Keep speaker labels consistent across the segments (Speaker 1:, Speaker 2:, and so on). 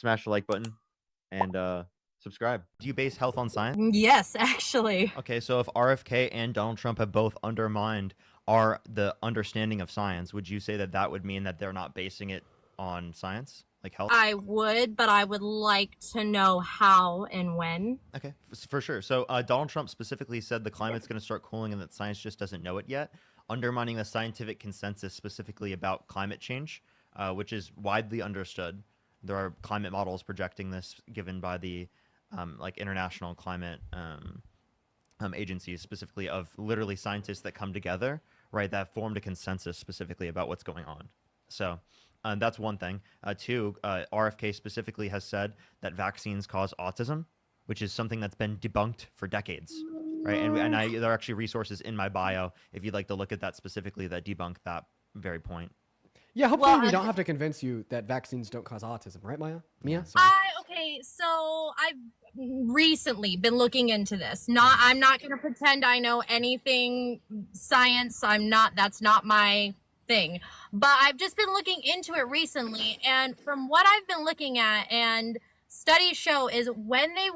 Speaker 1: smash the like button, and subscribe. Do you base health on science?
Speaker 2: Yes, actually.
Speaker 1: Okay, so if RFK and Donald Trump have both undermined the understanding of science, would you say that that would mean that they're not basing it on science, like health?
Speaker 2: I would, but I would like to know how and when.
Speaker 1: Okay, for sure. So Donald Trump specifically said the climate's going to start cooling and that science just doesn't know it yet, undermining the scientific consensus specifically about climate change, which is widely understood. There are climate models projecting this, given by the like international climate agencies, specifically of literally scientists that come together, right, that formed a consensus specifically about what's going on. So that's one thing. Two, RFK specifically has said that vaccines cause autism, which is something that's been debunked for decades, right? There are actually resources in my bio if you'd like to look at that specifically that debunk that very point.
Speaker 3: Yeah, hopefully we don't have to convince you that vaccines don't cause autism, right, Mia? Sorry.
Speaker 2: Okay, so I've recently been looking into this. I'm not going to pretend I know anything science. That's not my thing. But I've just been looking into it recently, and from what I've been looking at and studies show is when they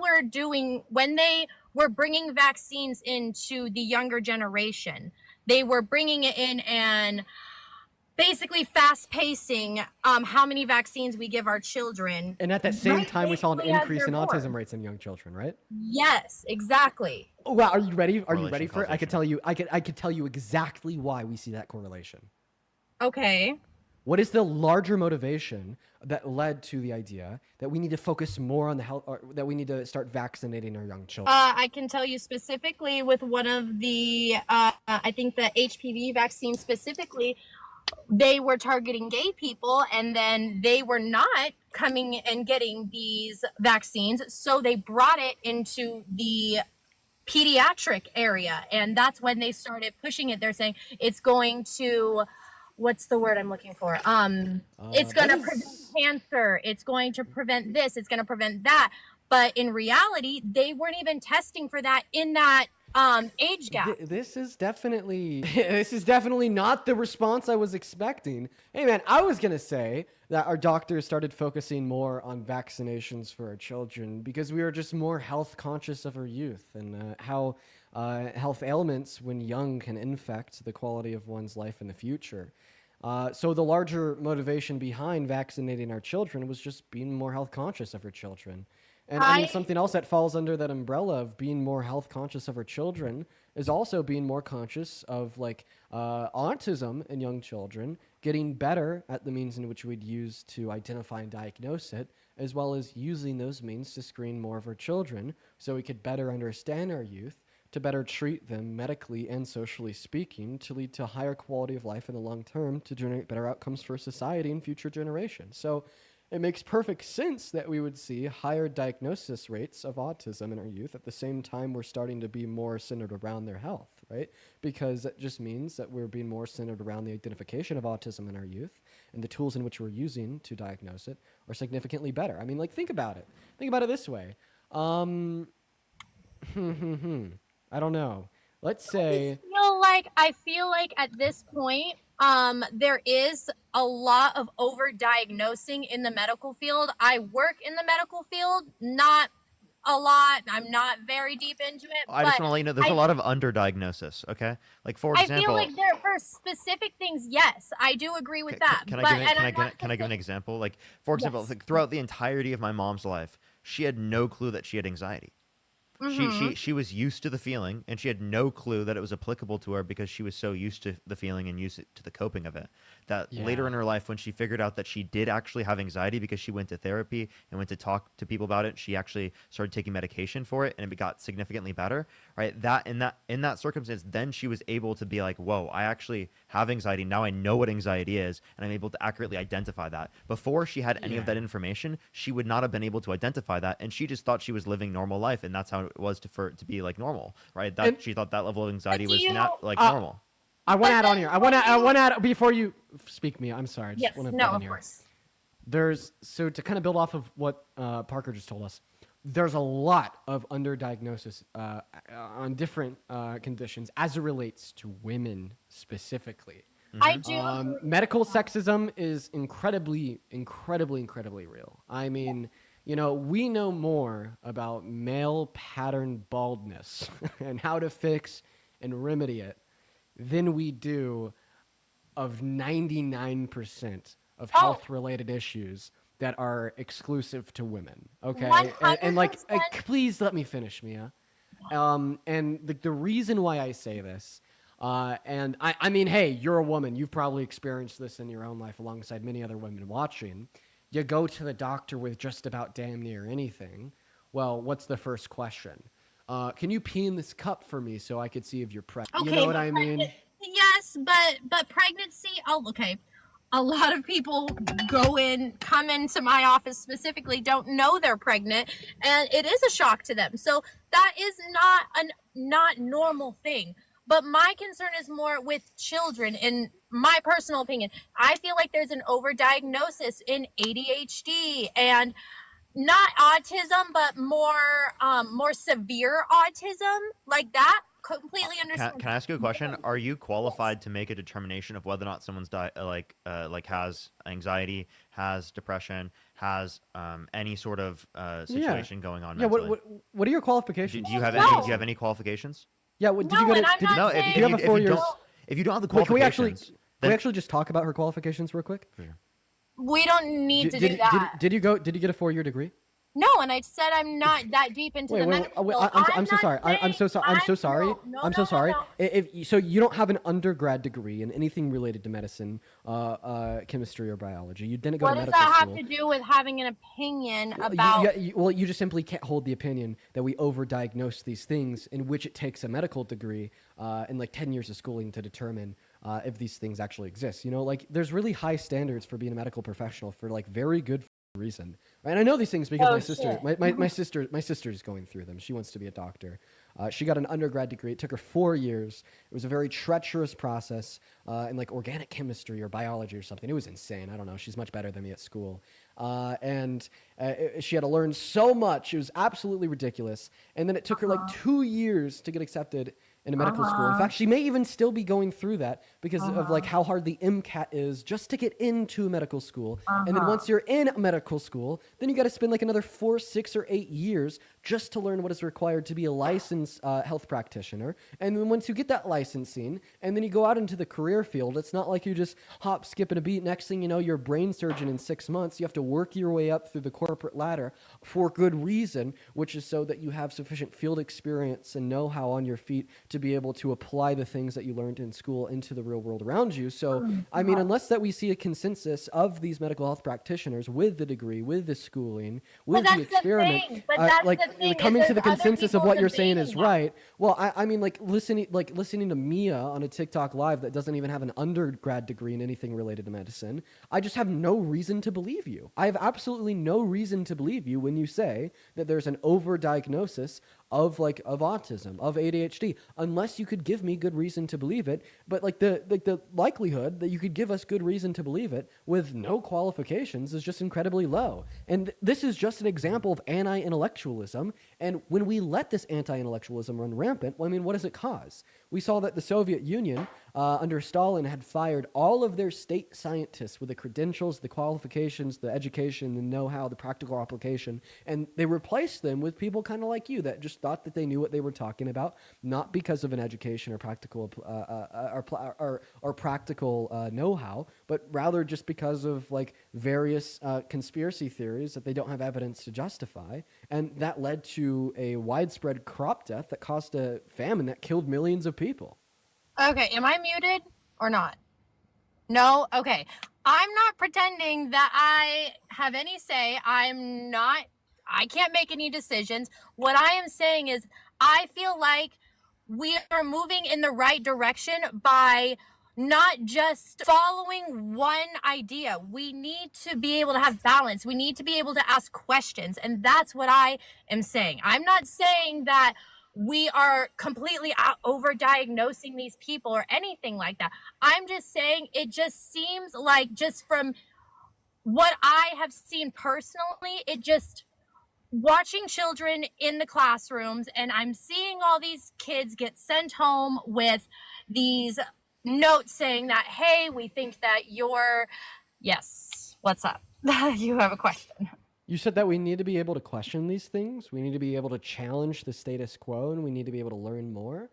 Speaker 2: were bringing vaccines into the younger generation, they were bringing it in and basically fast pacing how many vaccines we give our children.
Speaker 3: And at that same time, we saw an increase in autism rates in young children, right?
Speaker 2: Yes, exactly.
Speaker 3: Oh, wow, are you ready? Are you ready for it? I could tell you exactly why we see that correlation.
Speaker 2: Okay.
Speaker 3: What is the larger motivation that led to the idea that we need to focus more on the health, or that we need to start vaccinating our young children?
Speaker 2: I can tell you specifically with one of the, I think the HPV vaccine specifically, they were targeting gay people, and then they were not coming and getting these vaccines, so they brought it into the pediatric area, and that's when they started pushing it. They're saying it's going to, what's the word I'm looking for? It's going to prevent cancer, it's going to prevent this, it's going to prevent that, but in reality they weren't even testing for that in that age gap.
Speaker 3: This is definitely not the response I was expecting. Hey man, I was gonna say that our doctors started focusing more on vaccinations for our children because we were just more health conscious of our youth and how health ailments when young can infect the quality of one's life in the future. So the larger motivation behind vaccinating our children was just being more health conscious of our children. And I mean, something else that falls under that umbrella of being more health conscious of our children is also being more conscious of like autism in young children, getting better at the means in which we'd use to identify and diagnose it, as well as using those means to screen more of our children so we could better understand our youth, to better treat them medically and socially speaking, to lead to higher quality of life in the long term, to generate better outcomes for society and future generations. So it makes perfect sense that we would see higher diagnosis rates of autism in our youth at the same time we're starting to be more centered around their health, right? Because that just means that we're being more centered around the identification of autism in our youth, and the tools in which we're using to diagnose it are significantly better. I mean, like, think about it. Think about it this way. I don't know. Let's say...
Speaker 2: I feel like at this point, there is a lot of over-diagnosing in the medical field. I work in the medical field, not a lot. I'm not very deep into it.
Speaker 1: I just want to let you know there's a lot of underdiagnosis, okay? Like, for example...
Speaker 2: I feel like there, for specific things, yes, I do agree with that.
Speaker 1: Can I give an example? Like, for example,
Speaker 2: Yes.
Speaker 1: like, throughout the entirety of my mom's life, she had no clue that she had anxiety. She was used to the feeling, and she had no clue that it was applicable to her because she was so used to the feeling and used to the coping of it. That later in her life, when she figured out that she did actually have anxiety because she went to therapy and went to talk to people about it, she actually started taking medication for it, and it got significantly better. Right? In that circumstance, then she was able to be like, "Whoa, I actually have anxiety. Now I know what anxiety is, and I'm able to accurately identify that." Before she had any of that information, she would not have been able to identify that, and she just thought she was living normal life, and that's how it was to be like normal, right? That she thought that level of anxiety was not like normal.
Speaker 3: I want to add on here. I want to add before you speak, Mia. I'm sorry.
Speaker 2: Yes, no, of course.
Speaker 3: So to kind of build off of what Parker just told us, there's a lot of underdiagnosis on different conditions as it relates to women specifically.
Speaker 2: I do.
Speaker 3: Medical sexism is incredibly, incredibly, incredibly real. I mean, we know more about male pattern baldness and how to fix and remedy it than we do of 99% of
Speaker 2: Oh.
Speaker 3: health-related issues that are exclusive to women. Okay,
Speaker 2: 100%.
Speaker 3: and please let me finish, Mia. And the reason why I say this, and I mean, hey, you're a woman. You've probably experienced this in your own life alongside many other women watching. You go to the doctor with just about damn near anything. Well, what's the first question? Can you pee in this cup for me so I could see if you're pregnant?
Speaker 2: Okay,
Speaker 3: You know what I mean?
Speaker 2: Yes, but pregnancy. Oh, okay. A lot of people come into my office specifically, don't know they're pregnant, and it is a shock to them. So that is not normal thing. But my concern is more with children. In my personal opinion, I feel like there's an overdiagnosis in ADHD and not autism, but more severe autism, like that. Completely understand.
Speaker 1: Can I ask you a question? Are you qualified to make a determination of whether or not someone's has anxiety, has depression, has any sort of situation going on
Speaker 3: Yeah.
Speaker 1: mentally?
Speaker 3: What are your qualifications?
Speaker 1: Do you have
Speaker 2: No.
Speaker 1: any? Do you have any qualifications?
Speaker 3: Yeah. Did
Speaker 2: No,
Speaker 3: you go
Speaker 2: and
Speaker 3: to?
Speaker 2: I'm not
Speaker 1: No.
Speaker 2: saying-
Speaker 3: you have a 4 years?
Speaker 1: If you don't have the
Speaker 3: Wait,
Speaker 1: qualifications,
Speaker 3: can
Speaker 1: then
Speaker 3: we actually just talk about her qualifications real quick?
Speaker 2: We don't need to do that.
Speaker 3: Did you get a 4-year degree?
Speaker 2: No, and I said I'm not that deep into the medical field.
Speaker 3: I'm so sorry. I'm so sorry. I'm so sorry. I'm so sorry. If so, you don't have an undergrad degree in anything related to medicine, chemistry, or biology. You didn't go
Speaker 2: What
Speaker 3: to
Speaker 2: does
Speaker 3: medical
Speaker 2: that
Speaker 3: school.
Speaker 2: have to do with having an opinion about?
Speaker 3: You just simply can't hold the opinion that we overdiagnose these things, in which it takes a medical degree and like 10 years of schooling to determine if these things actually exist. There's really high standards for being a medical professional for like very good reason. And I know these things because my sister is going through them. She wants to be a doctor. She got an undergrad degree. It took her 4 years. It was a very treacherous process in like organic chemistry or biology or something. It was insane. I don't know. She's much better than me at school. She had to learn so much. It was absolutely ridiculous. And then it took her like 2 years to get accepted in a medical school. In fact, she may even still be going through that because of like how hard the MCAT is just to get into medical school. And then once you're in medical school, then you got to spend like another 4, 6, or 8 years just to learn what is required to be a licensed health practitioner. And then once you get that licensing, and then you go out into the career field, it's not like you just hop, skip, and a beat. Next thing you know, you're a brain surgeon in 6 months. You have to work your way up through the corporate ladder for good reason, which is so that you have sufficient field experience and know-how on your feet to be able to apply the things that you learned in school into the real world around you. So, I mean, unless that we see a consensus of these medical health practitioners with the degree, with the schooling, with the experiment, coming to the consensus of what you're saying is right. Well, I mean, listening to Mia on a TikTok live that doesn't even have an undergrad degree in anything related to medicine, I just have no reason to believe you. I have absolutely no reason to believe you when you say that there's an overdiagnosis of autism, of ADHD, unless you could give me good reason to believe it. But the likelihood that you could give us good reason to believe it with no qualifications is just incredibly low. And this is just an example of anti-intellectualism. And when we let this anti-intellectualism run rampant, well, I mean, what does it cause? We saw that the Soviet Union under Stalin had fired all of their state scientists with the credentials, the qualifications, the education, the know-how, the practical application, and they replaced them with people kind of like you that just thought that they knew what they were talking about, not because of an education or practical or practical know-how, but rather just because of like various conspiracy theories that they don't have evidence to justify, and that led to a widespread crop death that caused a famine that killed millions of people.
Speaker 2: Okay, am I muted or not? No? Okay. I'm not pretending that I have any say. I can't make any decisions. What I am saying is I feel like we are moving in the right direction by not just following one idea. We need to be able to have balance. We need to be able to ask questions. And that's what I am saying. I'm not saying that we are completely over-diagnosing these people or anything like that. I'm just saying it just seems like, just from what I have seen personally, it just, watching children in the classrooms, and I'm seeing all these kids get sent home with these note saying that, hey, we think that you're, yes, what's up? You have a question.
Speaker 3: You said that we need to be able to question these things. We need to be able to challenge the status quo, and we need to be able to learn more.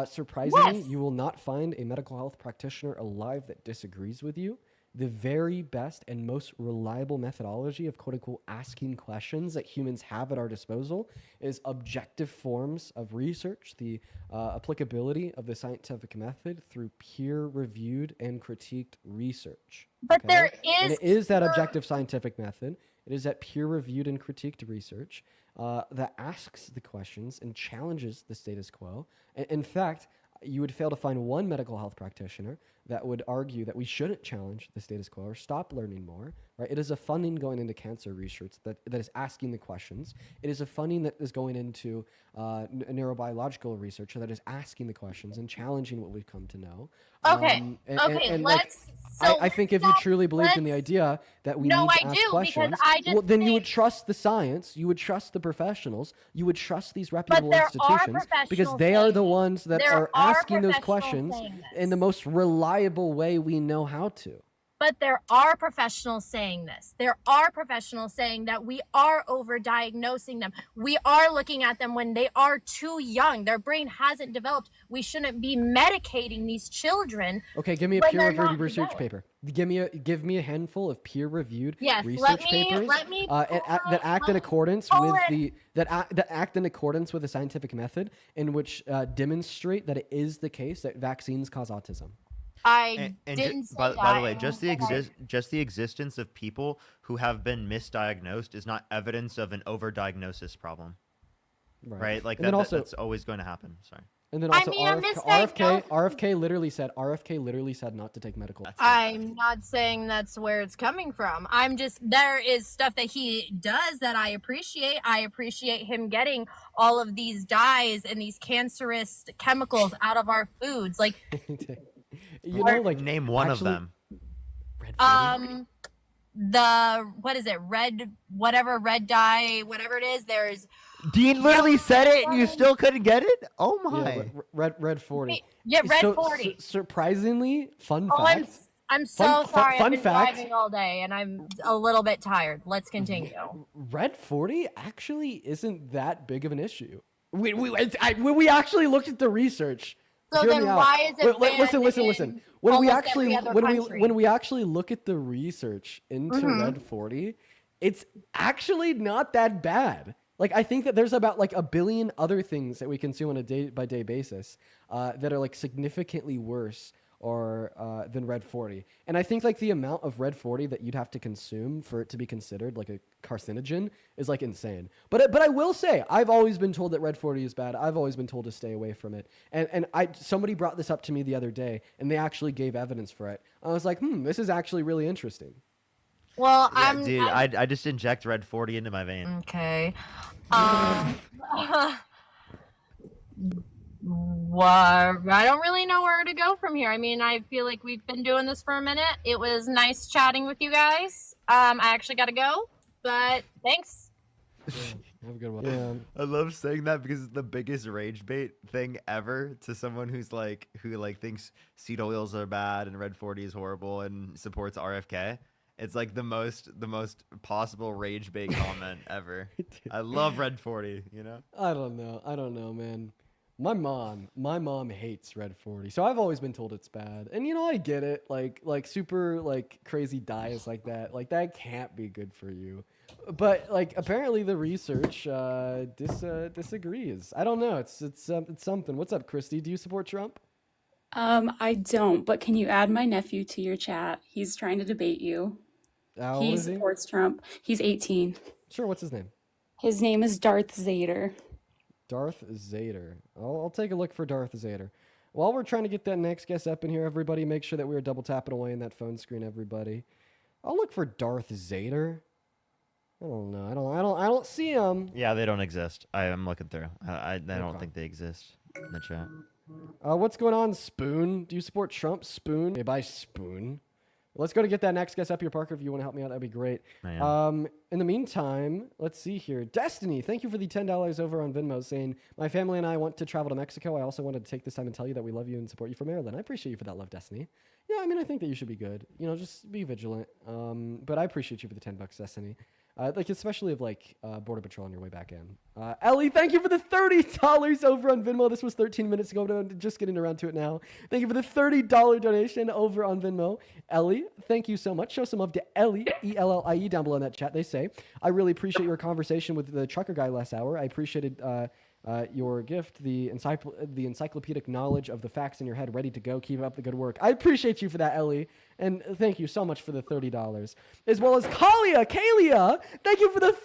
Speaker 3: Surprisingly,
Speaker 2: Yes.
Speaker 3: you will not find a medical health practitioner alive that disagrees with you. The very best and most reliable methodology of quote unquote asking questions that humans have at our disposal is objective forms of research, the applicability of the scientific method through peer reviewed and critiqued research.
Speaker 2: But there
Speaker 3: And
Speaker 2: is
Speaker 3: it is that
Speaker 2: peer-
Speaker 3: objective scientific method. It is that peer reviewed and critiqued research that asks the questions and challenges the status quo. In fact, you would fail to find one medical health practitioner that would argue that we shouldn't challenge the status quo or stop learning more. Right? It is a funding going into cancer research that is asking the questions. It is a funding that is going into neurobiological research that is asking the questions and challenging what we've come to know.
Speaker 2: Okay. Okay. Let's.
Speaker 3: I think if you truly believed in the idea that we
Speaker 2: No,
Speaker 3: need to
Speaker 2: I
Speaker 3: ask
Speaker 2: do, because
Speaker 3: questions,
Speaker 2: I just
Speaker 3: well, then you
Speaker 2: think-
Speaker 3: would trust the science, you would trust the professionals, you would trust these reputable
Speaker 2: there are
Speaker 3: institutions because
Speaker 2: professionals
Speaker 3: they are
Speaker 2: saying
Speaker 3: the
Speaker 2: this.
Speaker 3: ones that
Speaker 2: There
Speaker 3: are
Speaker 2: are
Speaker 3: asking those
Speaker 2: professionals
Speaker 3: questions
Speaker 2: saying
Speaker 3: in the
Speaker 2: this.
Speaker 3: most reliable way we know how to.
Speaker 2: But there are professionals saying this. There are professionals saying that we are overdiagnosing them. We are looking at them when they are too young. Their brain hasn't developed. We shouldn't be medicating these children.
Speaker 3: Okay, give me a
Speaker 2: when they're
Speaker 3: peer-reviewed
Speaker 2: not
Speaker 3: research
Speaker 2: developed.
Speaker 3: paper. Give me a handful of peer-reviewed
Speaker 2: Yes,
Speaker 3: research papers
Speaker 2: let me
Speaker 3: that act in accordance
Speaker 2: pull
Speaker 3: with
Speaker 2: it.
Speaker 3: that act in accordance with the scientific method, in which demonstrate that it is the case that vaccines cause autism.
Speaker 2: I
Speaker 1: And
Speaker 2: didn't say
Speaker 1: by
Speaker 2: that.
Speaker 1: the way,
Speaker 2: I said
Speaker 1: just the existence of people who have been misdiagnosed is not evidence of an overdiagnosis problem, right? Like
Speaker 3: And then also,
Speaker 1: that's always going to happen. Sorry.
Speaker 3: and then
Speaker 2: I
Speaker 3: also
Speaker 2: mean, a
Speaker 3: RFK literally said not to take medical.
Speaker 2: I'm not saying that's where it's coming from. I'm just, there is stuff that he does that I appreciate. I appreciate him getting all of these dyes and these cancerous chemicals out of our foods. Like,
Speaker 3: You know, like
Speaker 1: Name one
Speaker 3: actually-
Speaker 1: of them.
Speaker 3: Red voting?
Speaker 2: what is it? Red dye, whatever it is. There's,
Speaker 1: Dean literally said it, and you still couldn't get it. Oh
Speaker 3: Yeah,
Speaker 1: my!
Speaker 3: red 40.
Speaker 2: yeah, red
Speaker 3: So,
Speaker 2: 40.
Speaker 3: surprisingly, fun
Speaker 2: Oh,
Speaker 3: fact.
Speaker 2: I'm so
Speaker 3: Fun-
Speaker 2: sorry.
Speaker 3: fun
Speaker 2: I've been
Speaker 3: fact.
Speaker 2: driving all day and I'm a little bit tired. Let's continue.
Speaker 3: Red 40 actually isn't that big of an issue. When we actually looked at the research.
Speaker 2: So
Speaker 3: hear
Speaker 2: then
Speaker 3: me out.
Speaker 2: why is it banned
Speaker 3: Listen.
Speaker 2: in
Speaker 3: When we
Speaker 2: almost
Speaker 3: actually
Speaker 2: every other
Speaker 3: when we
Speaker 2: country?
Speaker 3: actually look at the research into
Speaker 2: Mhm.
Speaker 3: Red 40, it's actually not that bad. Like I think that there's about like a billion other things that we consume on a day by day basis that are like significantly worse or than Red 40. And I think like the amount of Red 40 that you'd have to consume for it to be considered like a carcinogen is like insane. But I will say I've always been told that Red 40 is bad. I've always been told to stay away from it. And somebody brought this up to me the other day and they actually gave evidence for it. I was like, this is actually really interesting.
Speaker 2: Well,
Speaker 1: Yeah,
Speaker 2: I'm
Speaker 1: dude, I just inject Red 40 into my vein.
Speaker 2: okay. I don't really know where to go from here. I mean, I feel like we've been doing this for a minute. It was nice chatting with you guys. I actually got to go, but thanks.
Speaker 3: Have a good one. Yeah.
Speaker 1: I love saying that because it's the biggest rage bait thing ever to someone who thinks seed oils are bad and Red 40 is horrible and supports RFK. It's like the most possible rage bait comment ever. I love Red 40, you know?
Speaker 3: I don't know, man. My mom hates Red 40, so I've always been told it's bad. And you know, I get it. Like super like crazy diets like that can't be good for you. But like apparently the research disagrees. I don't know. It's something. What's up, Christy? Do you support Trump?
Speaker 4: I don't, but can you add my nephew to your chat? He's trying to debate you.
Speaker 3: How old
Speaker 4: He
Speaker 3: is he?
Speaker 4: supports Trump. He's 18.
Speaker 3: Sure. What's his name?
Speaker 4: His name is Darth Zader.
Speaker 3: Darth Zader. I'll take a look for Darth Zader. While we're trying to get that next guest up in here, everybody, make sure that we are double tapping away in that phone screen. Everybody, I'll look for Darth Zader. I don't know. I don't see him.
Speaker 1: Yeah, they don't exist. I am looking through. I don't
Speaker 3: Okay.
Speaker 1: think they exist in the chat.
Speaker 3: What's going on, Spoon? Do you support Trump? Spoon? Hey, by Spoon. Let's go to get that next guest up here, Parker. If you want to help me out, that'd be great.
Speaker 1: I am.
Speaker 3: In the meantime, let's see here. Destiny, thank you for the $10 over on Venmo, saying, my family and I want to travel to Mexico. I also wanted to take this time and tell you that we love you and support you from Maryland. I appreciate you for that love, Destiny. Yeah, I mean, I think that you should be good. You know, just be vigilant. But I appreciate you for the $10, Destiny. Like, especially of like Border Patrol on your way back in. Ellie, thank you for the $30 over on Venmo. This was 13 minutes ago, but I'm just getting around to it now. Thank you for the $30 donation over on Venmo. Ellie, thank you so much. Show some love to Ellie, E-L-L-I-E, down below in that chat. They say, I really appreciate your conversation with the trucker guy last hour. I appreciated your gift, the encyclopedic knowledge of the facts in your head, ready to go. Keep up the good work. I appreciate you for that, Ellie. And thank you so much for the $30. As well as Kalia, thank you for the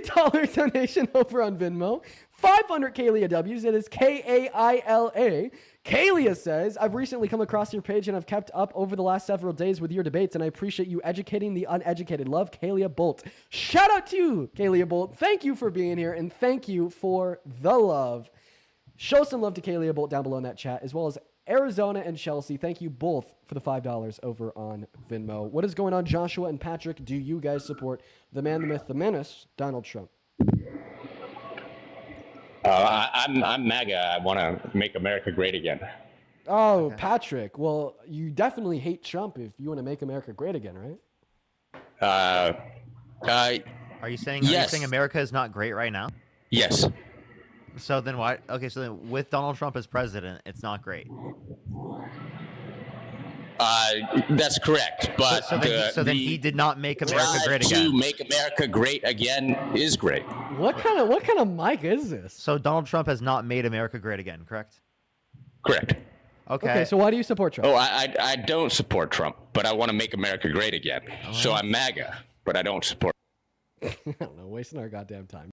Speaker 3: $50 donation over on Venmo. 500 Kalia W's. It is Kaila. Kalia says, I've recently come across your page and I've kept up over the last several days with your debates, and I appreciate you educating the uneducated. Love, Kalia Bolt. Shout out to you, Kalia Bolt. Thank you for being here, and thank you for the love. Show some love to Kalia Bolt down below in that chat, as well as Arizona and Chelsea. Thank you both for the $5 over on Venmo. What is going on, Joshua and Patrick? Do you guys support the man, the myth, the menace, Donald Trump?
Speaker 5: I'm MAGA. I want to make America great again.
Speaker 3: Oh,
Speaker 1: Okay.
Speaker 3: Patrick. Well, you definitely hate Trump if you want to make America great again, right?
Speaker 1: Are you saying
Speaker 5: Yes.
Speaker 1: America is not great right now?
Speaker 5: Yes.
Speaker 1: So then why? Okay, so then with Donald Trump as president, it's not great.
Speaker 5: That's correct. But
Speaker 1: So then he did not make America
Speaker 5: drive
Speaker 1: great
Speaker 5: to
Speaker 1: again.
Speaker 5: make America great again is great.
Speaker 3: What kind of mic is this?
Speaker 1: So Donald Trump has not made America great again, correct?
Speaker 5: Correct.
Speaker 1: Okay.
Speaker 3: So why do you support Trump?
Speaker 5: Oh, I don't support Trump, but I want to make America great again. So I'm MAGA, but I don't support.
Speaker 3: I don't know, wasting our goddamn time.